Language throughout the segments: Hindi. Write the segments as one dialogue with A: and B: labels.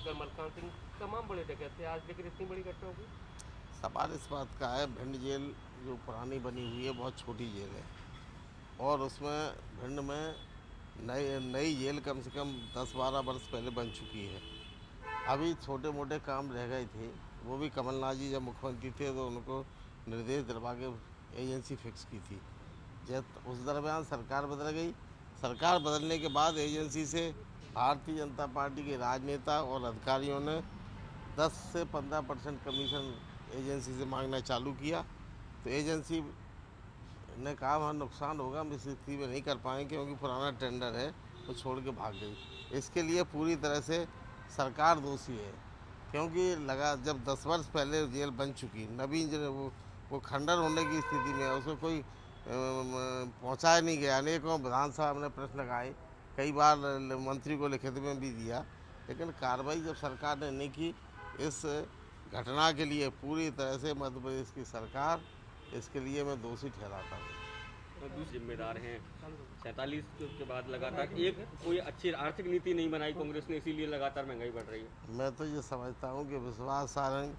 A: शंकर मलकान सिंह तमाम बड़े डकैत थे, आज लेकिन इतनी बड़ी घटना हो गई।
B: सवाल इस बात का है, भिंड जेल जो पुरानी बनी हुई है बहुत छोटी जेल है, और उसमें भिंड में नई नई जेल कम से कम 10-12 वर्ष पहले बन चुकी है। अभी छोटे मोटे काम रह गए थे, वो भी कमलनाथ जी जब मुख्यमंत्री थे तो उनको निर्देश दिलवा के एजेंसी फिक्स की थी। जब उस दरमियान सरकार बदल गई, सरकार बदलने के बाद एजेंसी से भारतीय जनता पार्टी के राजनेता और अधिकारियों ने 10 से 15% कमीशन एजेंसी से मांगना चालू किया। तो एजेंसी ने कहा वहाँ नुकसान होगा, हम इस स्थिति में नहीं कर पाएंगे क्योंकि पुराना टेंडर है, वो छोड़ के भाग गई। इसके लिए पूरी तरह से सरकार दोषी है, क्योंकि लगा जब 10 वर्ष पहले जेल बन चुकी, नवीन जो वो खंडर होने की स्थिति में है, उसको कोई पहुँचाया नहीं गया। अनेकों विधानसभा में प्रश्न लगाए, कई बार मंत्री को लिखित में भी दिया, लेकिन कार्रवाई जब सरकार ने नहीं की, इस घटना के लिए पूरी तरह से मध्य प्रदेश की सरकार, इसके लिए मैं दोषी ठहराता हूँ।
C: और दूसरे जिम्मेदार हैं 47 के बाद लगातार एक कोई अच्छी आर्थिक नीति नहीं बनाई कांग्रेस ने, इसीलिए लगातार महंगाई बढ़ रही है।
B: मैं तो ये समझता हूँ कि विश्वास सारंग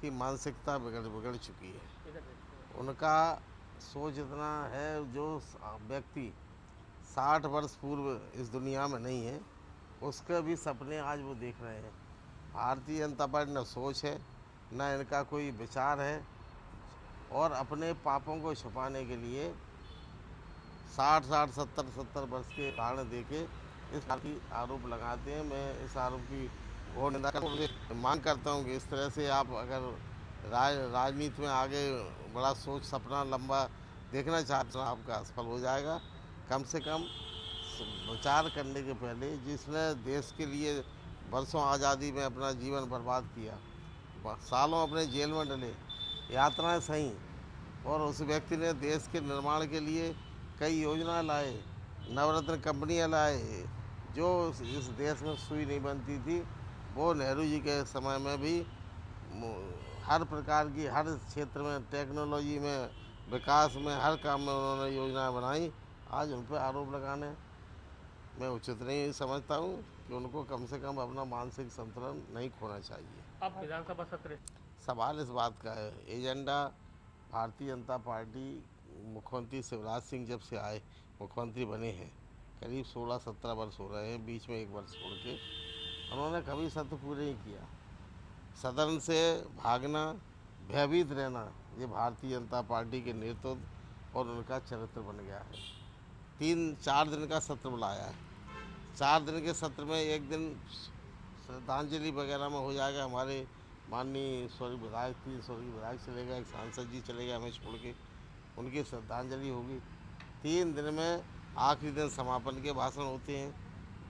B: की मानसिकता बिगड़ चुकी है। उनका सोच इतना है, जो व्यक्ति 60 वर्ष पूर्व इस दुनिया में नहीं है, उसके भी सपने आज वो देख रहे हैं। भारतीय जनता पार्टी न सोच है, न इनका कोई विचार है, और अपने पापों को छुपाने के लिए 60-60, 70-70 वर्ष के उदाहरण देके इस की आरोप लगाते हैं। मैं इस आरोप की घोर निंदा करता हूँ। मांग करता हूँ कि इस तरह से आप अगर राजनीति में आगे बड़ा सोच सपना लंबा देखना चाहते हैं, आपका असफल हो जाएगा। कम से कम विचार करने के पहले, जिसने देश के लिए वर्षों आज़ादी में अपना जीवन बर्बाद किया, सालों अपने जेल में डले, यातनाएं सही, और उस व्यक्ति ने देश के निर्माण के लिए कई योजना लाए, नवरत्न कंपनियां लाए, जो इस देश में सुई नहीं बनती थी, वो नेहरू जी के समय में भी हर प्रकार की, हर क्षेत्र में, टेक्नोलॉजी में, विकास में, हर काम में उन्होंने योजनाएं बनाई। आज उन पर आरोप लगाने मैं उचित नहीं समझता हूँ कि उनको कम से कम अपना मानसिक संतुलन नहीं खोना चाहिए।
A: अब विधानसभा सत्र,
B: सवाल इस बात का है, एजेंडा भारतीय जनता पार्टी, मुख्यमंत्री शिवराज सिंह जब से आए, मुख्यमंत्री बने हैं, करीब 16-17 वर्ष हो रहे हैं, बीच में एक वर्ष छोड़ के, उन्होंने कभी सत्र पूरे नहीं किया। सदन से भागना, भयभीत रहना, ये भारतीय जनता पार्टी के नेतृत्व और उनका चरित्र बन गया है। 3-4 दिन का सत्र बुलाया है, 4 दिन के सत्र में एक दिन श्रद्धांजलि वगैरह में हो जाएगा, हमारे माननीय स्वर्गीय विधायक, 3 स्वर्गीय विधायक चले गए, एक सांसद जी चले गए हमें छोड़ के, उनकी श्रद्धांजलि होगी। 3 दिन में आखिरी दिन समापन के भाषण होते हैं,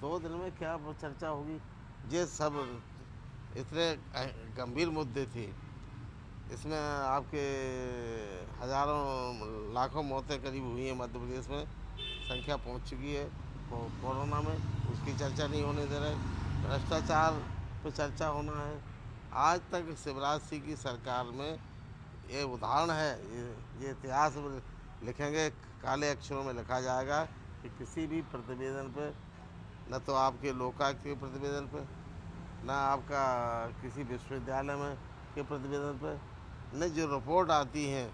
B: 2 दिन में क्या चर्चा होगी। ये सब इतने गंभीर मुद्दे थे, इसमें आपके हज़ारों लाखों मौतें करीब हुई हैं मध्य प्रदेश में, संख्या पहुंच चुकी है कोरोना में, उसकी चर्चा नहीं होने दे रहे। भ्रष्टाचार पर चर्चा होना है। आज तक शिवराज सिंह की सरकार में ये उदाहरण है, ये इतिहास में लिखेंगे, काले अक्षरों में लिखा जाएगा कि किसी भी प्रतिवेदन पे, न तो आपके लोकायुक्त के प्रतिवेदन पे, न आपका किसी विश्वविद्यालय में के प्रतिवेदन पे, न जो रिपोर्ट आती हैं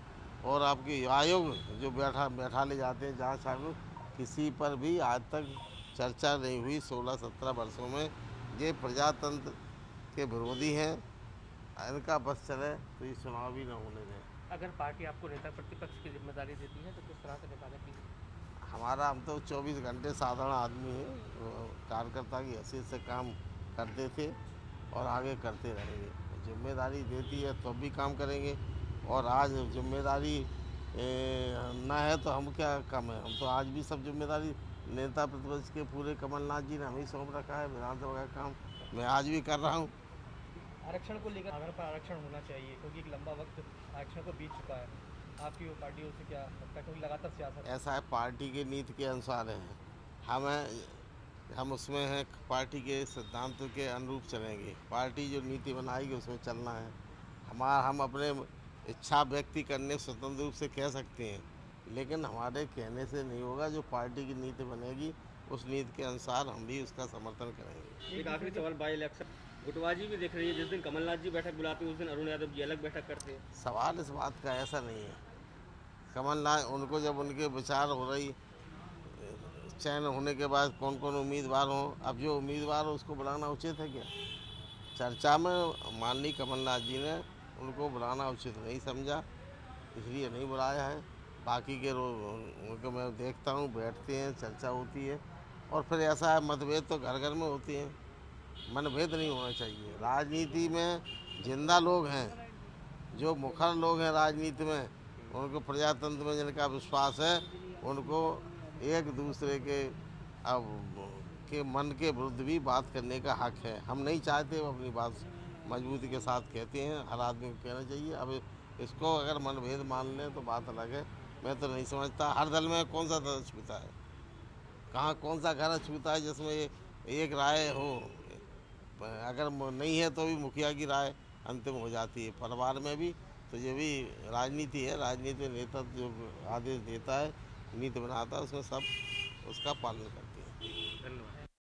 B: और आपके आयोग जो बैठा ले जाते हैं जांच आयोग, किसी पर भी आज तक चर्चा नहीं हुई 16-17 वर्षों में। ये प्रजातंत्र के विरोधी हैं, इनका बस चले तो ये चुनाव भी न होने दें।
A: अगर पार्टी आपको नेता प्रतिपक्ष की जिम्मेदारी देती है तो किस तरह से निभाने की?
B: हम तो 24 घंटे साधारण आदमी हैं, कार्यकर्ता की हैसियत से काम करते थे और आगे करते रहेंगे। जिम्मेदारी देती है तो भी काम करेंगे, और आज जिम्मेदारी ना है तो हम क्या कम है, हम तो आज भी सब जिम्मेदारी नेता प्रतिपक्ष के पूरे कमलनाथ जी ने हमें सौंप रखा है, विधानसभा का काम मैं आज भी कर रहा हूँ।
D: आरक्षण को लेकर आधार पर आरक्षण होना चाहिए, क्योंकि एक लंबा वक्त आरक्षण को बीत चुका है। आपकी वो पार्टियों से क्या लगता है, क्योंकि लगातार सियासत
B: ऐसा है, पार्टी के नीति के अनुसार है, हम उसमें हैं, पार्टी के सिद्धांत के अनुरूप चलेंगे। पार्टी जो नीति बनाएगी उसमें चलना है। हम अपने इच्छा व्यक्ति करने स्वतंत्र रूप से कह सकते हैं, लेकिन हमारे कहने से नहीं होगा। जो पार्टी की नीति बनेगी उस नीति के अनुसार हम भी उसका समर्थन करेंगे।
C: एक आखिरी सवाल, बाई इलेक्शन गुटबाजी भी दिख रही है। जिस दिन कमलनाथ जी बैठक बुलाते हैं उस दिन अरुण यादव जी अलग बैठक करते हैं।
B: सवाल इस बात का ऐसा नहीं है। कमलनाथ उनको जब उनके विचार हो रही चयन होने के बाद कौन कौन उम्मीदवार हों, अब जो उम्मीदवार हो उसको बुलाना उचित है क्या? चर्चा में माननीय कमलनाथ जी ने उनको बुलाना उचित नहीं समझा, इसलिए नहीं बुलाया है। बाकी के उनको मैं देखता हूँ, बैठते हैं, चर्चा होती है और फिर ऐसा है, मतभेद तो घर घर में होते हैं, मनभेद नहीं होना चाहिए। राजनीति में जिंदा लोग हैं, जो मुखर लोग हैं राजनीति में, उनको प्रजातंत्र में जिनका विश्वास है, उनको एक दूसरे के मन के विरुद्ध भी बात करने का हक है। हम नहीं चाहते, वो अपनी बात मजबूती के साथ कहते हैं, हर आदमी को कहना चाहिए। अब इसको अगर मनभेद मान लें तो बात अलग है। मैं तो नहीं समझता, हर दल में कौन सा दल छूता है, कहाँ कौन सा घर छूता है जिसमें एक राय हो। अगर नहीं है तो भी मुखिया की राय अंतिम हो जाती है। परिवार में भी तो ये भी राजनीति है। राजनीति नेता जो आदेश देता है, नीति बनाता है, उसमें सब उसका पालन करते हैं।
C: धन्यवाद।